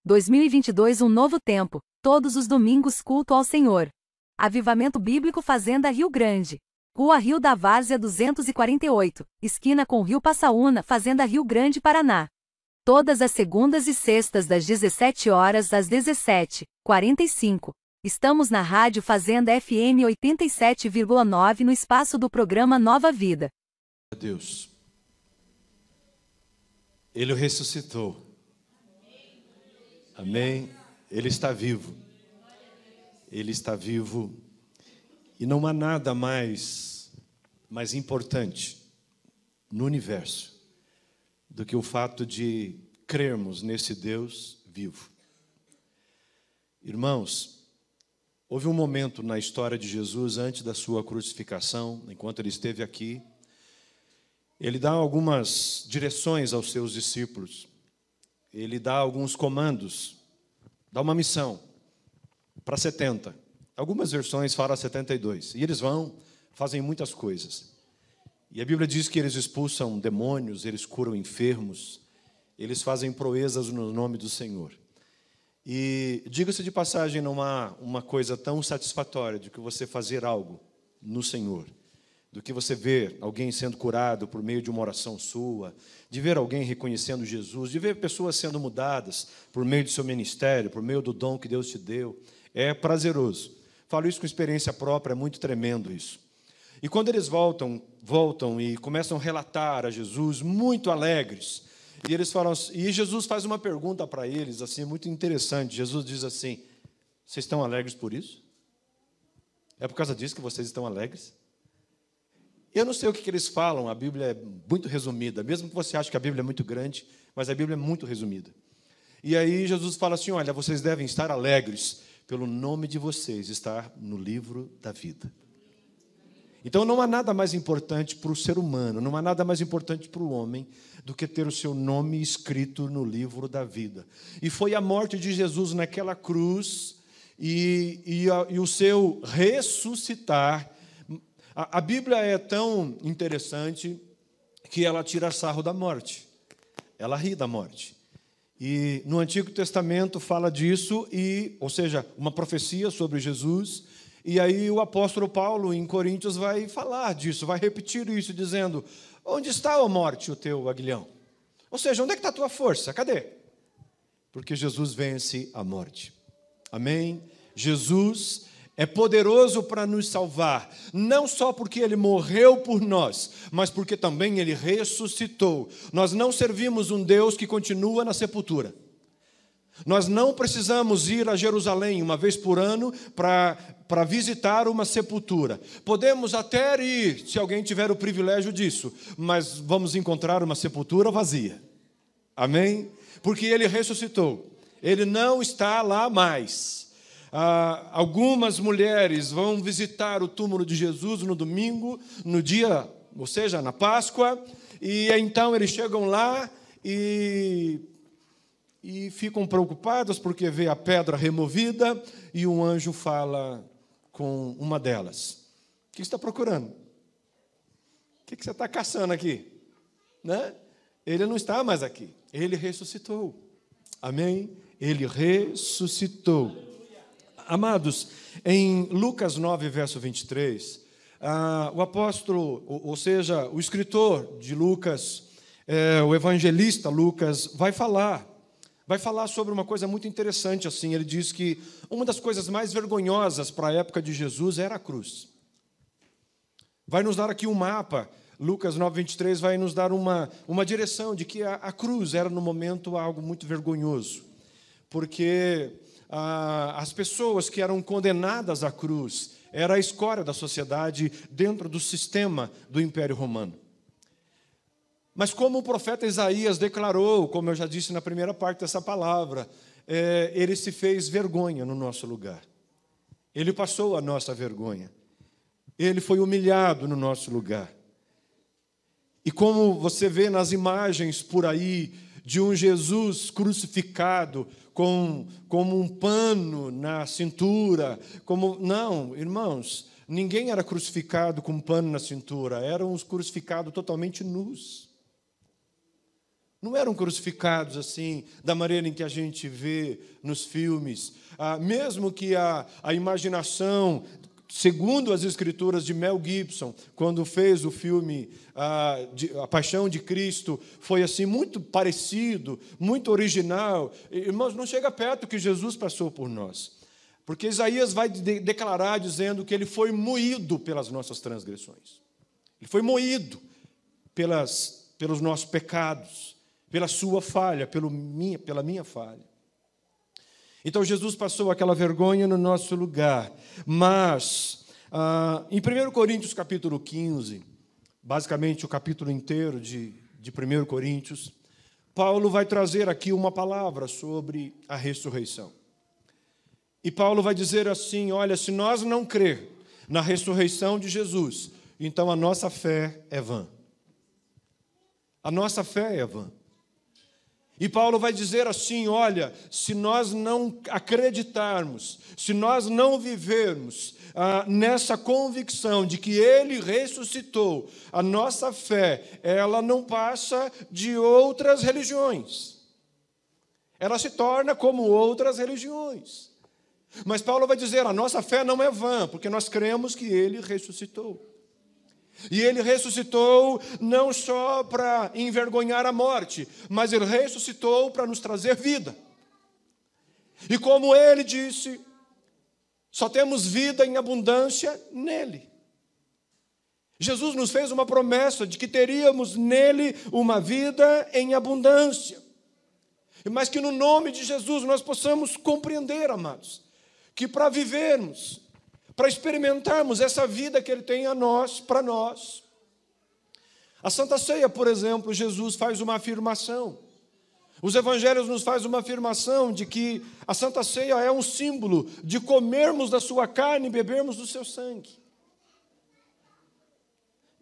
2022 um novo tempo, todos os domingos culto ao Senhor. Avivamento Bíblico Fazenda Rio Grande. Rua Rio da Várzea 248, esquina com Rio Passaúna, Fazenda Rio Grande, Paraná. Todas as segundas e sextas das 17 horas às 17h45. Estamos na Rádio Fazenda FM 87,9 no espaço do programa Nova Vida. Deus, Ele ressuscitou. Amém? Ele está vivo. Ele está vivo. E não há nada mais importante no universo do que o fato de crermos nesse Deus vivo. Irmãos, houve um momento na história de Jesus, antes da sua crucificação, enquanto ele esteve aqui, ele dá algumas direções aos seus discípulos. Ele dá alguns comandos, dá uma missão para 70. Algumas versões falam 72. E eles vão, fazem muitas coisas. E a Bíblia diz que eles expulsam demônios, eles curam enfermos, eles fazem proezas no nome do Senhor. E diga-se de passagem, não há uma coisa tão satisfatória do que você fazer algo no Senhor, do que você ver alguém sendo curado por meio de uma oração sua, de ver alguém reconhecendo Jesus, de ver pessoas sendo mudadas por meio do seu ministério, por meio do dom que Deus te deu. É prazeroso. Falo isso com experiência própria, é muito tremendo isso. E quando eles voltam e começam a relatar a Jesus, muito alegres, e eles falam, e Jesus faz uma pergunta para eles, assim, muito interessante. Jesus diz assim: vocês estão alegres por isso? É por causa disso que vocês estão alegres? Eu não sei o que eles falam, a Bíblia é muito resumida, mesmo que você ache que a Bíblia é muito grande, mas a Bíblia é muito resumida. E aí Jesus fala assim: olha, vocês devem estar alegres, pelo nome de vocês estar no livro da vida. Então não há nada mais importante para o ser humano, não há nada mais importante para o homem do que ter o seu nome escrito no livro da vida. E foi a morte de Jesus naquela cruz e o seu ressuscitar. A Bíblia é tão interessante que ela tira sarro da morte. Ela ri da morte. E no Antigo Testamento fala disso, ou seja, uma profecia sobre Jesus. E aí o apóstolo Paulo, em Coríntios, vai falar disso, vai repetir isso, dizendo: onde está, ó morte, o teu aguilhão? Ou seja, onde é que está a tua força? Cadê? Porque Jesus vence a morte. Amém? Jesus é poderoso para nos salvar, não só porque Ele morreu por nós, mas porque também Ele ressuscitou. Nós não servimos um Deus que continua na sepultura. Nós não precisamos ir a Jerusalém uma vez por ano para visitar uma sepultura. Podemos até ir, se alguém tiver o privilégio disso, mas vamos encontrar uma sepultura vazia. Amém? Porque Ele ressuscitou. Ele não está lá mais. Algumas mulheres vão visitar o túmulo de Jesus no domingo, no dia, ou seja, na Páscoa, e então eles chegam lá e ficam preocupados porque vê a pedra removida e um anjo fala com uma delas: o que você está procurando? O que você está caçando aqui? Né? Ele não está mais aqui, ele ressuscitou. Amém? Ele ressuscitou. Amados, em Lucas 9, verso 23, o apóstolo, ou seja, o escritor de Lucas, o evangelista Lucas, vai falar sobre uma coisa muito interessante. Assim, ele diz que uma das coisas mais vergonhosas para a época de Jesus era a cruz. Vai nos dar aqui um mapa. Lucas 9, 23 vai nos dar uma direção de que a cruz era, no momento, algo muito vergonhoso, porque as pessoas que eram condenadas à cruz era a escória da sociedade dentro do sistema do Império Romano. Mas como o profeta Isaías declarou, como eu já disse na primeira parte dessa palavra, ele se fez vergonha no nosso lugar. Ele passou a nossa vergonha. Ele foi humilhado no nosso lugar. E como você vê nas imagens por aí de um Jesus crucificado como um pano na cintura, não, irmãos, ninguém era crucificado com um pano na cintura, eram os crucificados totalmente nus. Não eram crucificados assim, da maneira em que a gente vê nos filmes. Mesmo que a imaginação, segundo as escrituras de Mel Gibson, quando fez o filme A Paixão de Cristo, foi assim muito parecido, muito original. Irmãos, não chega perto do que Jesus passou por nós. Porque Isaías vai declarar dizendo que ele foi moído pelas nossas transgressões. Ele foi moído pelos nossos pecados, pela sua falha, pela minha falha. Então Jesus passou aquela vergonha no nosso lugar. Mas, em 1 Coríntios capítulo 15, basicamente o capítulo inteiro de 1 Coríntios, Paulo vai trazer aqui uma palavra sobre a ressurreição. E Paulo vai dizer assim, olha, se nós não crer na ressurreição de Jesus, então a nossa fé é vã. A nossa fé é vã. E Paulo vai dizer assim, olha, se nós não acreditarmos, se nós não vivermos nessa convicção de que Ele ressuscitou, a nossa fé, ela não passa de outras religiões. Ela se torna como outras religiões. Mas Paulo vai dizer, a nossa fé não é vã, porque nós cremos que Ele ressuscitou. E Ele ressuscitou não só para envergonhar a morte, mas Ele ressuscitou para nos trazer vida. E como Ele disse, só temos vida em abundância nele. Jesus nos fez uma promessa de que teríamos nele uma vida em abundância. Mas que no nome de Jesus nós possamos compreender, amados, que para vivermos, para experimentarmos essa vida que Ele tem a nós, para nós. A Santa Ceia, por exemplo, Jesus faz uma afirmação. Os evangelhos nos fazem uma afirmação de que a Santa Ceia é um símbolo de comermos da sua carne e bebermos do seu sangue.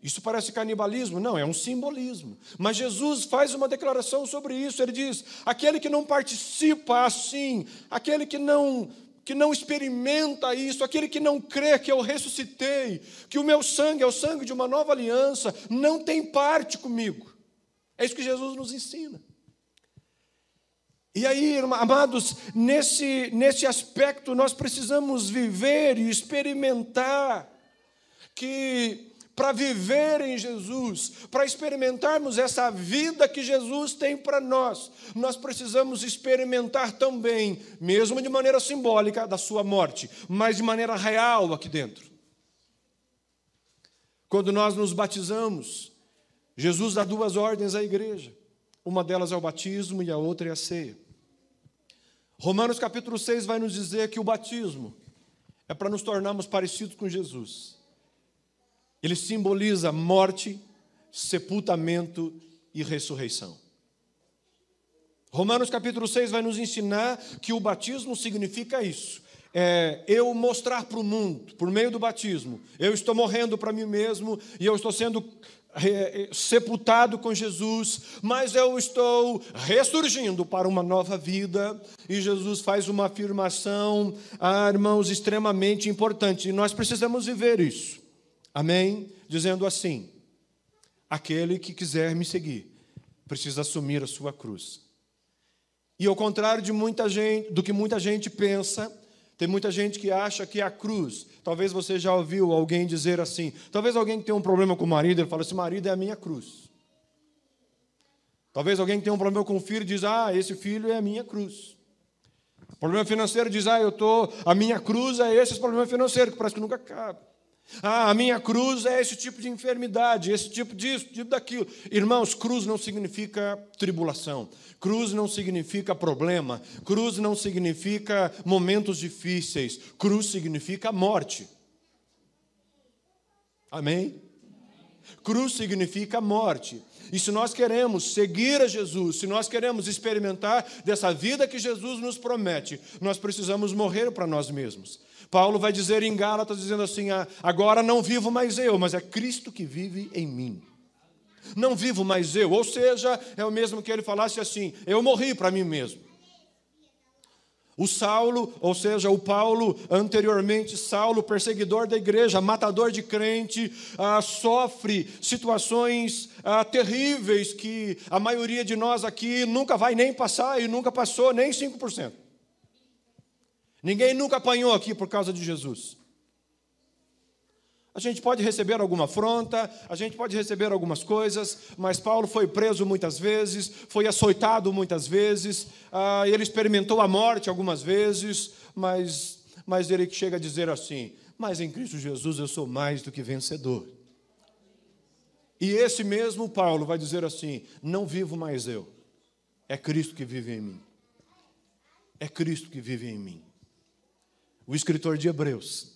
Isso parece canibalismo? Não, é um simbolismo. Mas Jesus faz uma declaração sobre isso. Ele diz, aquele que não participa assim, aquele que não experimenta isso, aquele que não crê que eu ressuscitei, que o meu sangue é o sangue de uma nova aliança, não tem parte comigo. É isso que Jesus nos ensina. E aí, amados, nesse aspecto nós precisamos viver e experimentar que para viver em Jesus, para experimentarmos essa vida que Jesus tem para nós, nós precisamos experimentar também, mesmo de maneira simbólica, da sua morte, mas de maneira real aqui dentro. Quando nós nos batizamos, Jesus dá duas ordens à igreja. Uma delas é o batismo e a outra é a ceia. Romanos capítulo 6 vai nos dizer que o batismo é para nos tornarmos parecidos com Jesus. Ele simboliza morte, sepultamento e ressurreição. Romanos capítulo 6 vai nos ensinar que o batismo significa isso. Eu mostrar para o mundo, por meio do batismo, eu estou morrendo para mim mesmo e eu estou sendo sepultado com Jesus, mas eu estou ressurgindo para uma nova vida. E Jesus faz uma afirmação, irmãos, extremamente importante. E nós precisamos viver isso. Amém? Dizendo assim, aquele que quiser me seguir, precisa assumir a sua cruz. E ao contrário do que muita gente pensa, tem muita gente que acha que a cruz, talvez você já ouviu alguém dizer assim, talvez alguém que tem um problema com o marido, ele fala assim, marido é a minha cruz. Talvez alguém que tem um problema com o filho diz, esse filho é a minha cruz. Problema financeiro diz, a minha cruz é esse problema financeiro, que parece que nunca acaba. A minha cruz é esse tipo de enfermidade, esse tipo disso, tipo daquilo. Irmãos, cruz não significa tribulação. Cruz não significa problema. Cruz não significa momentos difíceis. Cruz significa morte. Amém? Cruz significa morte. E se nós queremos seguir a Jesus, se nós queremos experimentar dessa vida que Jesus nos promete, nós precisamos morrer para nós mesmos. Paulo vai dizer em Gálatas, dizendo assim, agora não vivo mais eu, mas é Cristo que vive em mim. Não vivo mais eu, ou seja, é o mesmo que ele falasse assim, eu morri para mim mesmo. O Saulo, ou seja, o Paulo, anteriormente Saulo, perseguidor da igreja, matador de crente, sofre situações terríveis que a maioria de nós aqui nunca vai nem passar e nunca passou nem 5%. Ninguém nunca apanhou aqui por causa de Jesus. A gente pode receber alguma afronta, a gente pode receber algumas coisas, mas Paulo foi preso muitas vezes, foi açoitado muitas vezes, ele experimentou a morte algumas vezes, mas ele chega a dizer assim: mas em Cristo Jesus eu sou mais do que vencedor. E esse mesmo Paulo vai dizer assim: não vivo mais eu, é Cristo que vive em mim. É Cristo que vive em mim. O escritor de Hebreus,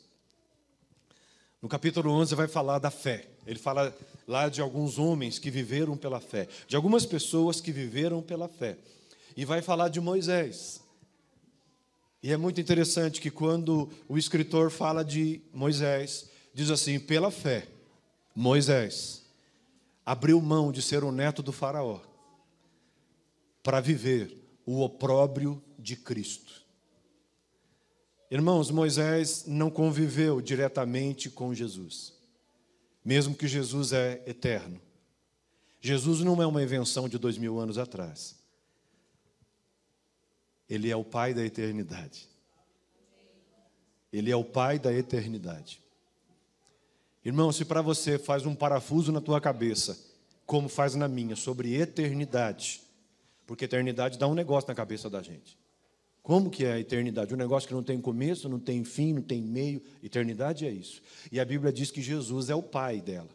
no capítulo 11, vai falar da fé. Ele fala lá de alguns homens que viveram pela fé, de algumas pessoas que viveram pela fé. E vai falar de Moisés. E é muito interessante que quando o escritor fala de Moisés, diz assim: pela fé, Moisés abriu mão de ser o neto do faraó para viver o opróbrio de Cristo. Irmãos, Moisés não conviveu diretamente com Jesus, mesmo que Jesus é eterno. Jesus não é uma invenção de 2000 anos atrás. Ele é o Pai da eternidade. Ele é o Pai da eternidade. Irmão, se para você faz um parafuso na tua cabeça, como faz na minha, sobre eternidade, porque eternidade dá um negócio na cabeça da gente. Como que é a eternidade? Um negócio que não tem começo, não tem fim, não tem meio. Eternidade é isso. E a Bíblia diz que Jesus é o Pai dela.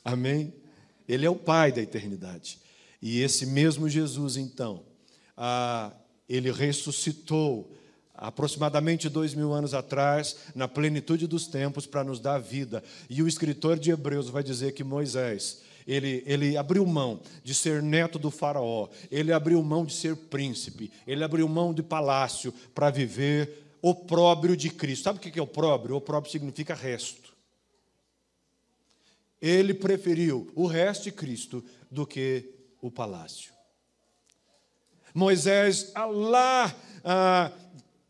Amém? Ele é o Pai da eternidade. E esse mesmo Jesus, então, ele ressuscitou aproximadamente 2000 anos atrás, na plenitude dos tempos, para nos dar vida. E o escritor de Hebreus vai dizer que Moisés, ele abriu mão de ser neto do faraó, ele abriu mão de ser príncipe, ele abriu mão de palácio para viver opróbrio de Cristo. Sabe o que é opróbrio? Opróbrio significa resto. Ele preferiu o resto de Cristo do que o palácio. Moisés,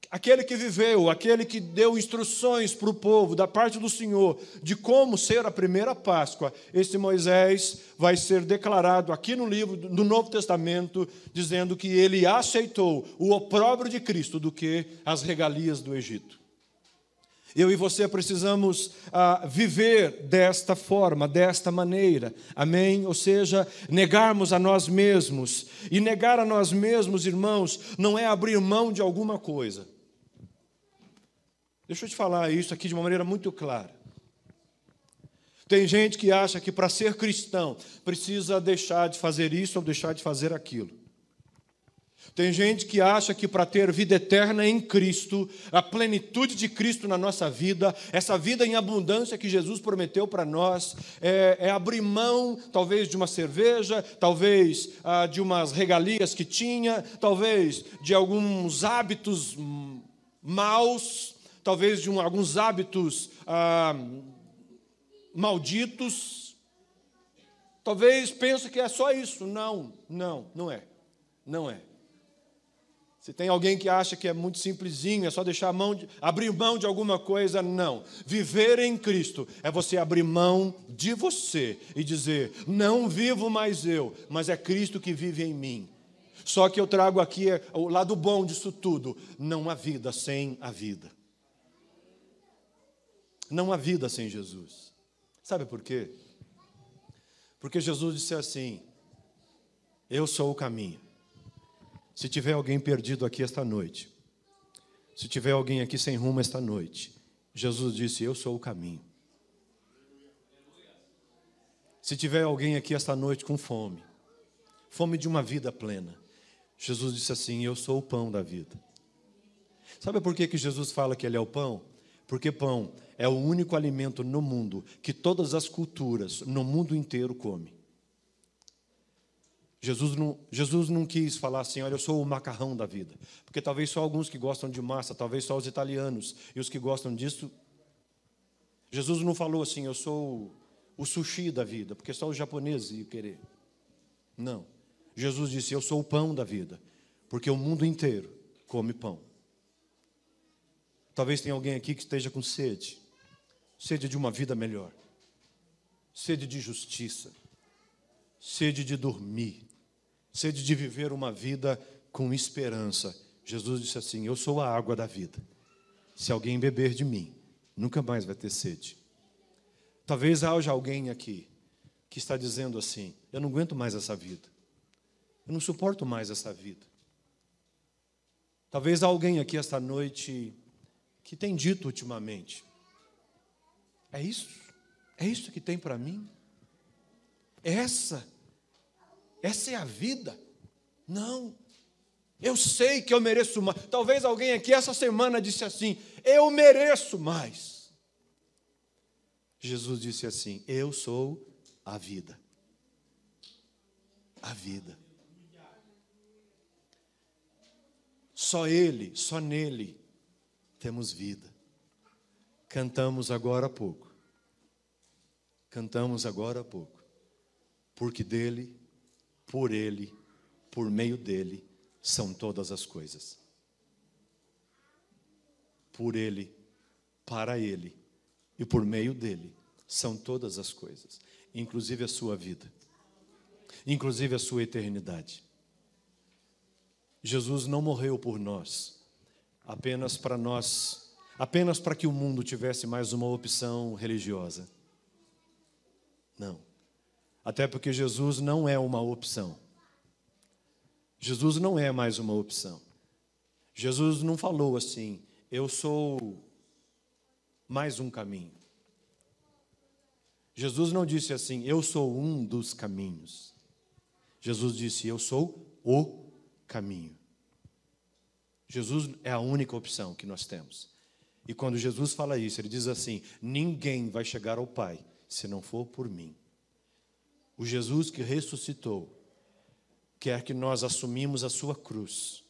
aquele que viveu, aquele que deu instruções para o povo, da parte do Senhor, de como ser a primeira Páscoa, esse Moisés vai ser declarado aqui no livro do Novo Testamento, dizendo que ele aceitou o opróbrio de Cristo do que as regalias do Egito. Eu e você precisamos viver desta forma, desta maneira, amém? Ou seja, negarmos a nós mesmos. E negar a nós mesmos, irmãos, não é abrir mão de alguma coisa. Deixa eu te falar isso aqui de uma maneira muito clara. Tem gente que acha que para ser cristão precisa deixar de fazer isso ou deixar de fazer aquilo. Tem gente que acha que para ter vida eterna em Cristo, a plenitude de Cristo na nossa vida, essa vida em abundância que Jesus prometeu para nós, é abrir mão, talvez, de uma cerveja, talvez de umas regalias que tinha, talvez de alguns hábitos maus, talvez de alguns hábitos malditos. Talvez pense que é só isso. Não é. Não é. Se tem alguém que acha que é muito simplesinho, é só abrir mão de alguma coisa, não. Viver em Cristo é você abrir mão de você e dizer: não vivo mais eu, mas é Cristo que vive em mim. Só que eu trago aqui o lado bom disso tudo: não há vida sem a vida. Não há vida sem Jesus. Sabe por quê? Porque Jesus disse assim: eu sou o caminho. Se tiver alguém perdido aqui esta noite, se tiver alguém aqui sem rumo esta noite, Jesus disse: eu sou o caminho. Se tiver alguém aqui esta noite com fome de uma vida plena, Jesus disse assim: eu sou o pão da vida. Sabe por que Jesus fala que Ele é o pão? Porque pão é o único alimento no mundo que todas as culturas no mundo inteiro comem. Jesus não quis falar assim: olha, eu sou o macarrão da vida. Porque talvez só alguns que gostam de massa, talvez só os italianos e os que gostam disso. Jesus não falou assim: eu sou o sushi da vida, porque só os japoneses iam querer. Não. Jesus disse: eu sou o pão da vida. Porque o mundo inteiro come pão. Talvez tenha alguém aqui que esteja com sede. Sede de uma vida melhor. Sede de justiça. Sede de dormir. Sede de viver uma vida com esperança. Jesus disse assim: eu sou a água da vida. Se alguém beber de mim, nunca mais vai ter sede. Talvez haja alguém aqui que está dizendo assim: eu não aguento mais essa vida. Eu não suporto mais essa vida. Talvez há alguém aqui esta noite que tem dito ultimamente: é isso que tem para mim? Essa é a vida? Não. Eu sei que eu mereço mais. Talvez alguém aqui essa semana disse assim: eu mereço mais. Jesus disse assim: eu sou a vida. A vida. Só Ele, só nele temos vida. Cantamos agora há pouco. Cantamos agora há pouco. Porque dele, por ele, por meio dele, são todas as coisas. Por ele, para ele e por meio dele são todas as coisas, inclusive a sua vida, inclusive a sua eternidade. Jesus não morreu por nós, apenas para que o mundo tivesse mais uma opção religiosa. Não. Até porque Jesus não é uma opção. Jesus não é mais uma opção. Jesus não falou assim: eu sou mais um caminho. Jesus não disse assim: eu sou um dos caminhos. Jesus disse: eu sou o caminho. Jesus é a única opção que nós temos. E quando Jesus fala isso, ele diz assim: ninguém vai chegar ao Pai se não for por mim. O Jesus que ressuscitou quer que nós assumimos a sua cruz.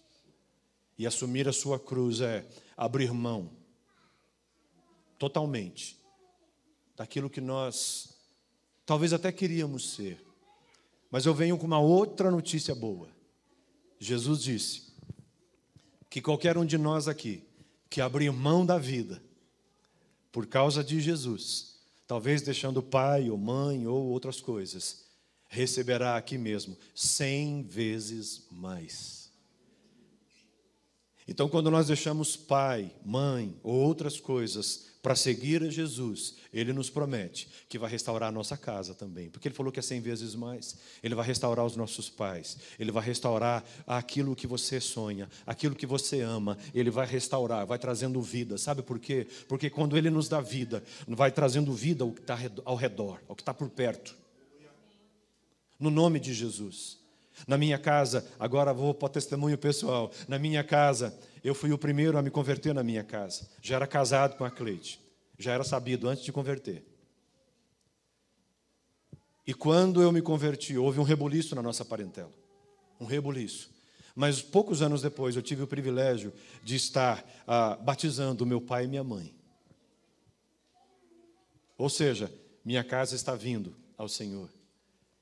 E assumir a sua cruz é abrir mão totalmente daquilo que nós talvez até queríamos ser. Mas eu venho com uma outra notícia boa. Jesus disse que qualquer um de nós aqui que abrir mão da vida por causa de Jesus, talvez deixando pai ou mãe ou outras coisas, receberá aqui mesmo 100 vezes mais. Então, quando nós deixamos pai, mãe ou outras coisas para seguir a Jesus, Ele nos promete que vai restaurar a nossa casa também, porque Ele falou que é 100 vezes mais. Ele vai restaurar os nossos pais, Ele vai restaurar aquilo que você sonha, aquilo que você ama, Ele vai restaurar, vai trazendo vida. Sabe por quê? Porque quando Ele nos dá vida, vai trazendo vida ao que está ao redor, ao que está por perto. No nome de Jesus. Na minha casa, agora vou para o testemunho pessoal. Na minha casa, eu fui o primeiro a me converter na minha casa. Já era casado com a Cleide. Já era sabido antes de converter. E quando eu me converti, houve um rebuliço na nossa parentela. Um rebuliço. Mas poucos anos depois, eu tive o privilégio de estar batizando meu pai e minha mãe. Ou seja, minha casa está vindo ao Senhor.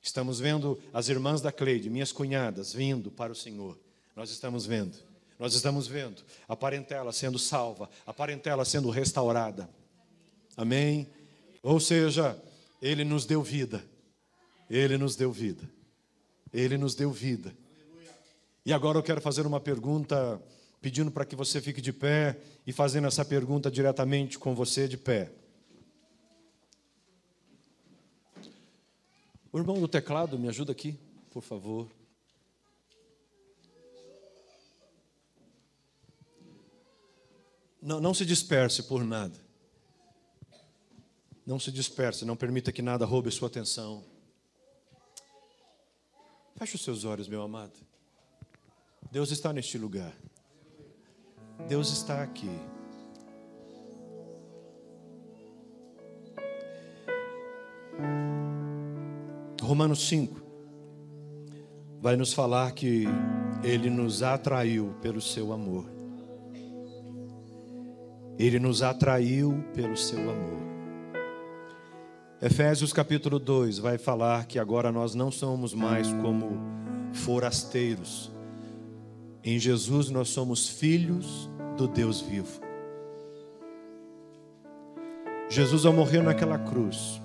Estamos vendo as irmãs da Cleide, minhas cunhadas, vindo para o Senhor. Nós estamos vendo a parentela sendo salva, a parentela sendo restaurada. Amém? Ou seja, Ele nos deu vida. Ele nos deu vida. Ele nos deu vida. E agora eu quero fazer uma pergunta, pedindo para que você fique de pé e fazendo essa pergunta diretamente com você de pé. O irmão do teclado, me ajuda aqui, por favor. Não se disperse por nada. Não se disperse, não permita que nada roube sua atenção. Feche os seus olhos, meu amado. Deus está neste lugar. Deus está aqui. Romanos 5 vai nos falar que Ele nos atraiu pelo seu amor. Ele nos atraiu pelo seu amor. Efésios capítulo 2 vai falar que agora nós não somos mais como forasteiros, Em Jesus nós somos filhos do Deus vivo. Jesus, ao morrer naquela cruz,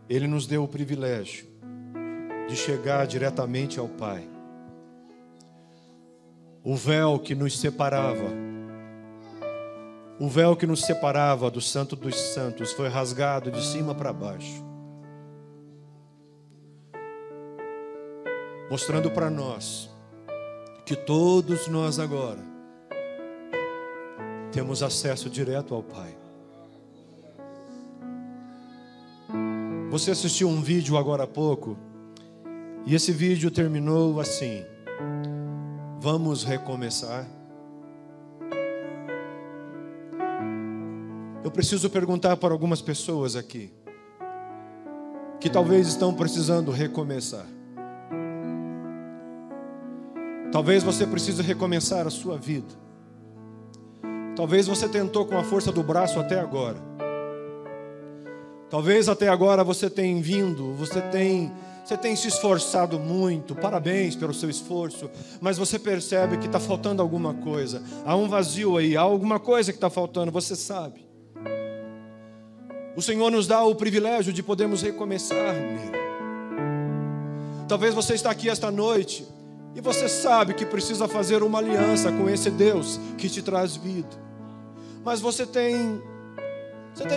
Ele nos deu o privilégio de chegar diretamente ao Pai. O véu que nos separava, do Santo dos Santos, foi rasgado de cima para baixo, mostrando para nós que todos nós agora temos acesso direto ao Pai. Você assistiu um vídeo agora há pouco, e esse vídeo terminou assim: vamos recomeçar. Eu preciso perguntar para algumas pessoas aqui, que talvez estão precisando recomeçar. Talvez você precise recomeçar a sua vida. Talvez você tentou com a força do braço até agora. Talvez até agora você tenha vindo, você tem se esforçado muito. Parabéns pelo seu esforço. Mas você percebe que está faltando alguma coisa. Há um vazio aí, há alguma coisa que está faltando, você sabe. O Senhor nos dá o privilégio de podermos recomeçar nele. Talvez você está aqui esta noite e você sabe que precisa fazer uma aliança com esse Deus que te traz vida. Mas você tem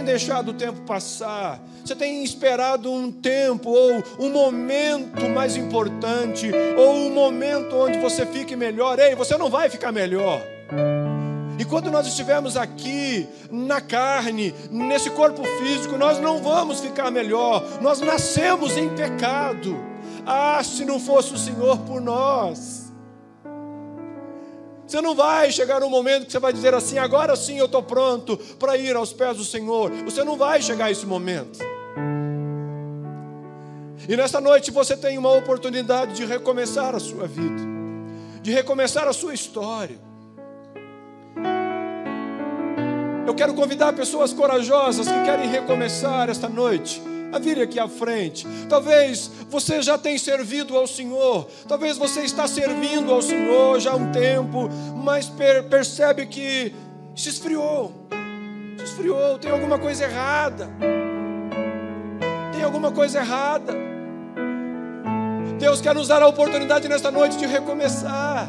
deixado o tempo passar, você tem esperado um tempo, ou um momento mais importante, ou um momento onde você fique melhor. Ei, você não vai ficar melhor. E quando nós estivermos aqui, na carne, nesse corpo físico, nós não vamos ficar melhor. Nós nascemos em pecado. Ah, se não fosse o Senhor por nós. Você não vai chegar num momento que você vai dizer assim: agora sim eu estou pronto para ir aos pés do Senhor. Você não vai chegar a esse momento. E nesta noite você tem uma oportunidade de recomeçar a sua vida, de recomeçar a sua história. Eu quero convidar pessoas corajosas que querem recomeçar esta noite a vir aqui à frente. Talvez você já tenha servido ao Senhor, talvez você está servindo ao Senhor já há um tempo, mas percebe que se esfriou, tem alguma coisa errada. Deus quer nos dar a oportunidade nesta noite de recomeçar.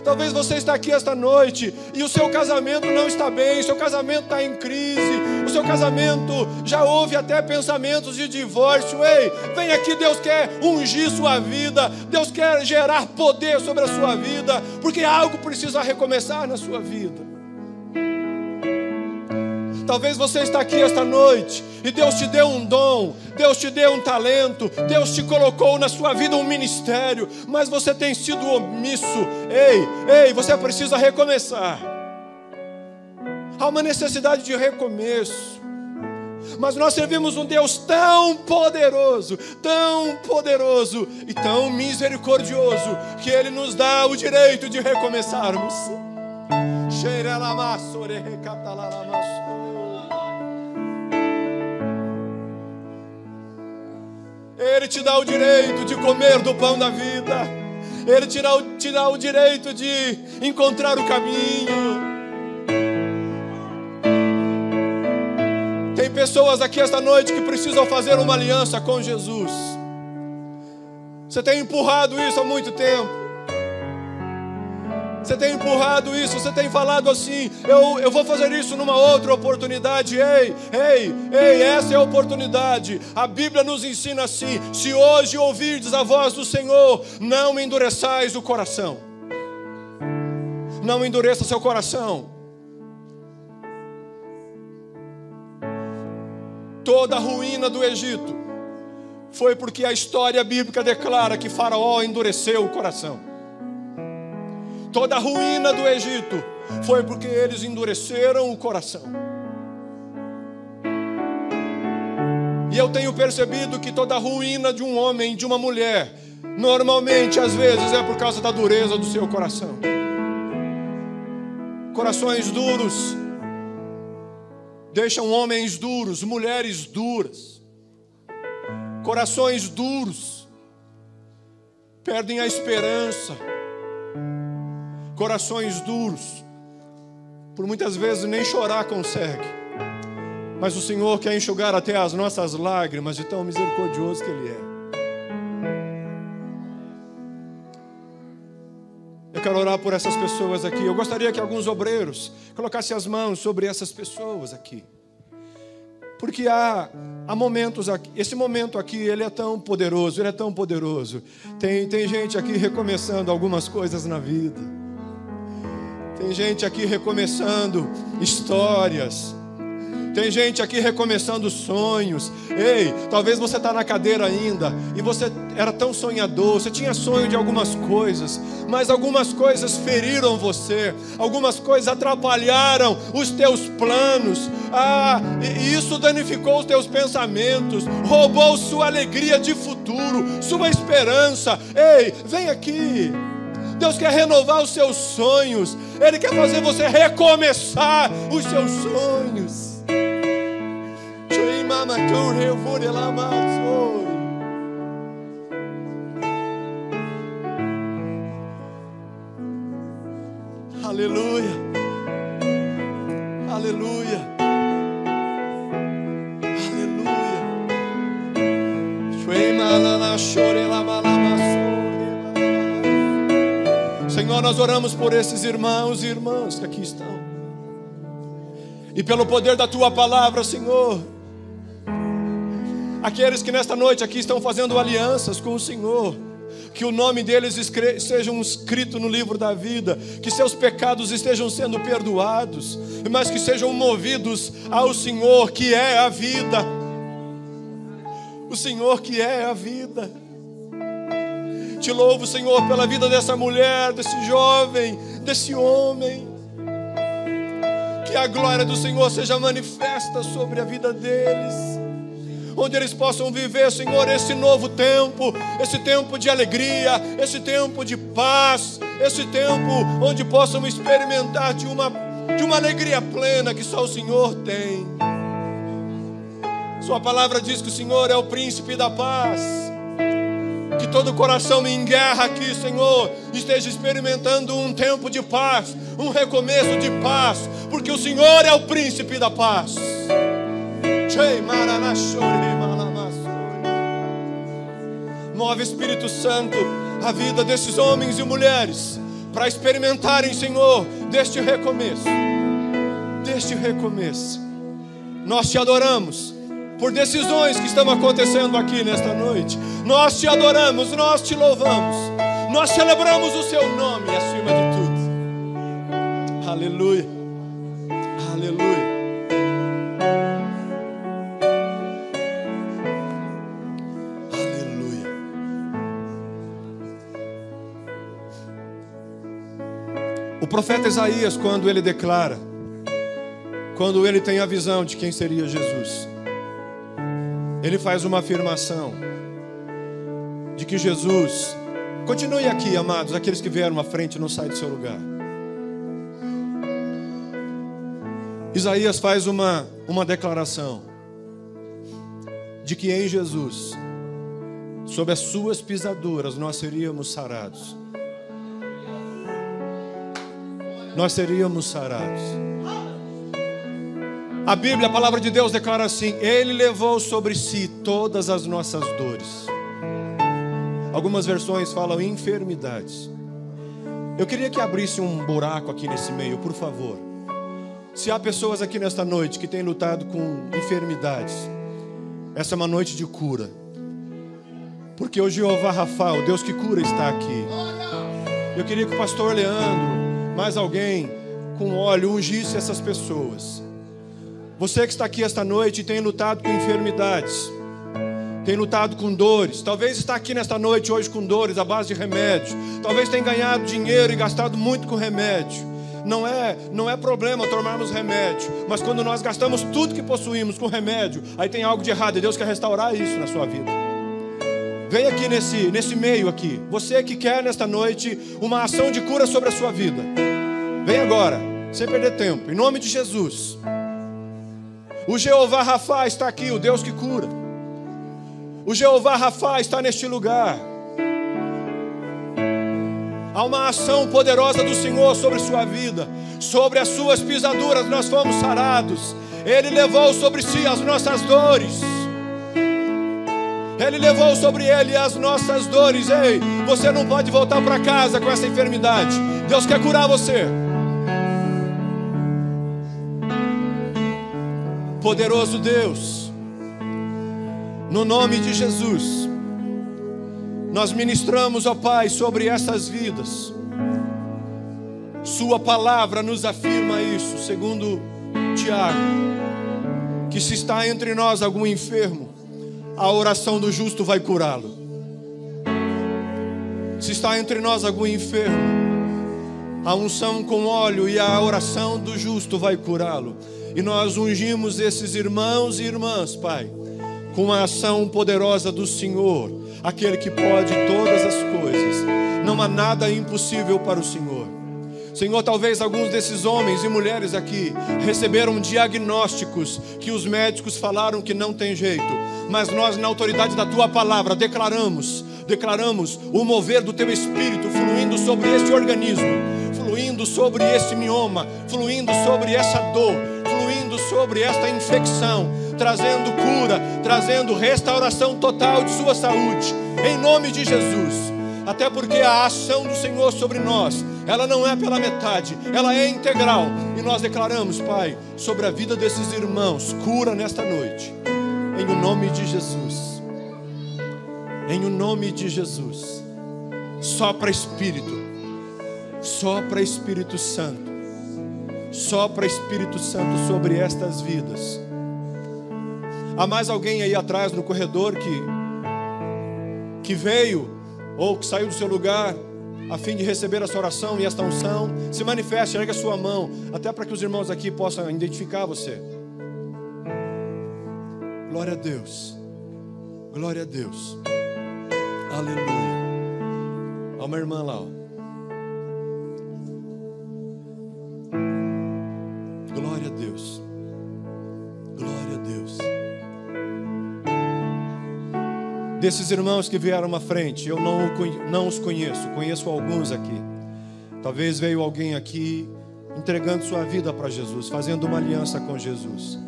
Talvez você está aqui esta noite e o seu casamento não está bem, o seu casamento está em crise, o seu casamento já houve até pensamentos de divórcio. Ei, vem aqui, Deus quer ungir sua vida, Deus quer gerar poder sobre a sua vida, porque algo precisa recomeçar na sua vida. Talvez você está aqui esta noite e Deus te deu um dom, Deus te deu um talento, Deus te colocou na sua vida um ministério, mas você tem sido omisso. Ei, você precisa recomeçar. Há uma necessidade de recomeço. Mas nós servimos um Deus tão poderoso e tão misericordioso, que Ele nos dá o direito de recomeçarmos. Ele te dá o direito de comer do pão da vida. Ele te dá o direito de encontrar o caminho. Tem pessoas aqui esta noite que precisam fazer uma aliança com Jesus. Você tem empurrado isso há muito tempo. Você tem empurrado isso, você tem falado assim: eu vou fazer isso numa outra oportunidade. Ei, essa é a oportunidade. A Bíblia nos ensina assim: se hoje ouvirdes a voz do Senhor, não endureçais o coração. Não endureça seu coração. Toda a ruína do Egito foi porque a história bíblica declara que Faraó endureceu o coração. Toda a ruína do Egito foi porque eles endureceram o coração. E eu tenho percebido que toda a ruína de um homem, de uma mulher, normalmente, às vezes, é por causa da dureza do seu coração. Corações duros deixam homens duros, mulheres duras. Corações duros perdem a esperança, corações duros, por muitas vezes nem chorar consegue, mas o Senhor quer enxugar até as nossas lágrimas, de tão misericordioso que Ele é. Eu quero orar por essas pessoas aqui. Eu gostaria que alguns obreiros colocassem as mãos sobre essas pessoas aqui, porque há momentos aqui. Esse momento aqui, ele é tão poderoso, ele é tão poderoso. Tem gente aqui recomeçando algumas coisas na vida. Tem gente aqui recomeçando histórias. Tem gente aqui recomeçando sonhos. Ei, talvez você está na cadeira ainda e você era tão sonhador, você tinha sonho de algumas coisas, mas algumas coisas feriram você, algumas coisas atrapalharam os teus planos. E isso danificou os teus pensamentos, roubou sua alegria de futuro, sua esperança. Ei, vem aqui. Deus quer renovar os seus sonhos. Ele quer fazer você recomeçar os seus sonhos. Aleluia, aleluia, aleluia. Senhor, nós oramos por esses irmãos e irmãs que aqui estão, e pelo poder da Tua palavra, Senhor, aqueles que nesta noite aqui estão fazendo alianças com o Senhor, que o nome deles seja escrito no livro da vida, que seus pecados estejam sendo perdoados, mas que sejam movidos ao Senhor que é a vida. O Senhor que é a vida. Te louvo, Senhor, pela vida dessa mulher, desse jovem, desse homem. Que a glória do Senhor seja manifesta sobre a vida deles, onde eles possam viver, Senhor, esse novo tempo, esse tempo de alegria, esse tempo de paz, esse tempo onde possam experimentar de uma alegria plena que só o Senhor tem. Sua palavra diz que o Senhor é o príncipe da paz. Que todo coração em guerra aqui, Senhor, esteja experimentando um tempo de paz, um recomeço de paz, porque o Senhor é o príncipe da paz. Move, Espírito Santo, a vida desses homens e mulheres, para experimentarem, Senhor, deste recomeço. Nós te adoramos por decisões que estão acontecendo aqui nesta noite. Nós te adoramos, nós te louvamos, nós celebramos o seu nome acima de tudo. Aleluia, aleluia. Aleluia. O profeta Isaías, quando ele declara, quando ele tem a visão de quem seria Jesus, ele faz uma afirmação de que Jesus, continue aqui, amados, aqueles que vieram à frente, não saem do seu lugar. Isaías faz uma declaração de que em Jesus, sob as suas pisaduras, nós seríamos sarados. Nós seríamos sarados. A Bíblia, a palavra de Deus declara assim: Ele levou sobre si todas as nossas dores. Algumas versões falam enfermidades. Eu queria que abrisse um buraco aqui nesse meio, por favor. Se há pessoas aqui nesta noite que têm lutado com enfermidades, essa é uma noite de cura. Porque o Jeová Rafa, o Deus que cura, está aqui. Eu queria que o pastor Leandro, mais alguém, com óleo, ungisse essas pessoas. Você que está aqui esta noite e tem lutado com enfermidades, tem lutado com dores, talvez está aqui nesta noite hoje com dores à base de remédio, talvez tenha ganhado dinheiro e gastado muito com remédio. Não é problema tomarmos remédio, mas quando nós gastamos tudo que possuímos com remédio, aí tem algo de errado e Deus quer restaurar isso na sua vida. Vem aqui nesse meio aqui, você que quer nesta noite uma ação de cura sobre a sua vida, vem agora, sem perder tempo, em nome de Jesus. O Jeová Rafa está aqui, o Deus que cura. O Jeová Rafa está neste lugar. Há uma ação poderosa do Senhor sobre sua vida. Sobre as suas pisaduras nós fomos sarados. Ele levou sobre si as nossas dores. Ele levou sobre ele as nossas dores. Ei, você não pode voltar para casa com essa enfermidade. Deus quer curar você. Poderoso Deus, no nome de Jesus, nós ministramos, ó Pai, sobre essas vidas. Sua palavra nos afirma isso, segundo Tiago, que se está entre nós algum enfermo, a oração do justo vai curá-lo. Se está entre nós algum enfermo, a unção com óleo e a oração do justo vai curá-lo. E nós ungimos esses irmãos e irmãs, Pai, com a ação poderosa do Senhor, aquele que pode todas as coisas. Não há nada impossível para o Senhor. Senhor, talvez alguns desses homens e mulheres aqui receberam diagnósticos que os médicos falaram que não tem jeito, mas nós, na autoridade da Tua palavra, declaramos o mover do Teu Espírito fluindo sobre este organismo, fluindo sobre este mioma, fluindo sobre essa dor, fluindo sobre esta infecção, trazendo cura, trazendo restauração total de sua saúde, em nome de Jesus. Até porque a ação do Senhor sobre nós, ela não é pela metade, ela é integral. E nós declaramos, Pai, sobre a vida desses irmãos, cura nesta noite, em o nome de Jesus. Em o nome de Jesus. Sopra Espírito, sopra Espírito Santo, sopra Espírito Santo sobre estas vidas. Há mais alguém aí atrás no corredor que veio ou que saiu do seu lugar a fim de receber essa oração e esta unção? Se manifeste, ergue a sua mão, até para que os irmãos aqui possam identificar você. Glória a Deus, glória a Deus, aleluia. Há uma irmã lá, ó. Glória a Deus, glória a Deus. Desses irmãos que vieram à frente, eu não os conheço, conheço alguns aqui. Talvez veio alguém aqui entregando sua vida para Jesus, fazendo uma aliança com Jesus.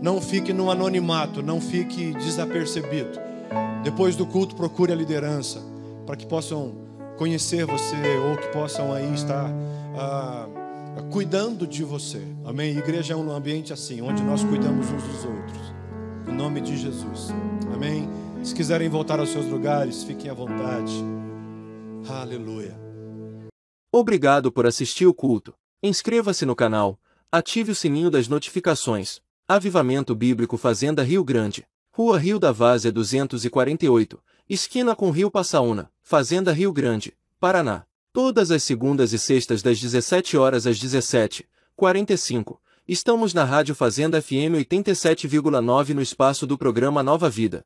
Não fique no anonimato, não fique desapercebido. Depois do culto, procure a liderança, para que possam conhecer você, ou que possam aí estar cuidando de você. Amém? Igreja é um ambiente assim, onde nós cuidamos uns dos outros. Em nome de Jesus. Amém? Se quiserem voltar aos seus lugares, fiquem à vontade. Aleluia. Obrigado por assistir o culto. Inscreva-se no canal, ative o sininho das notificações. Avivamento Bíblico Fazenda Rio Grande, Rua Rio da Várzea 248, esquina com Rio Passaúna, Fazenda Rio Grande, Paraná. Todas as segundas e sextas das 17 horas às 17h45. Estamos na Rádio Fazenda FM 87,9 no espaço do programa Nova Vida.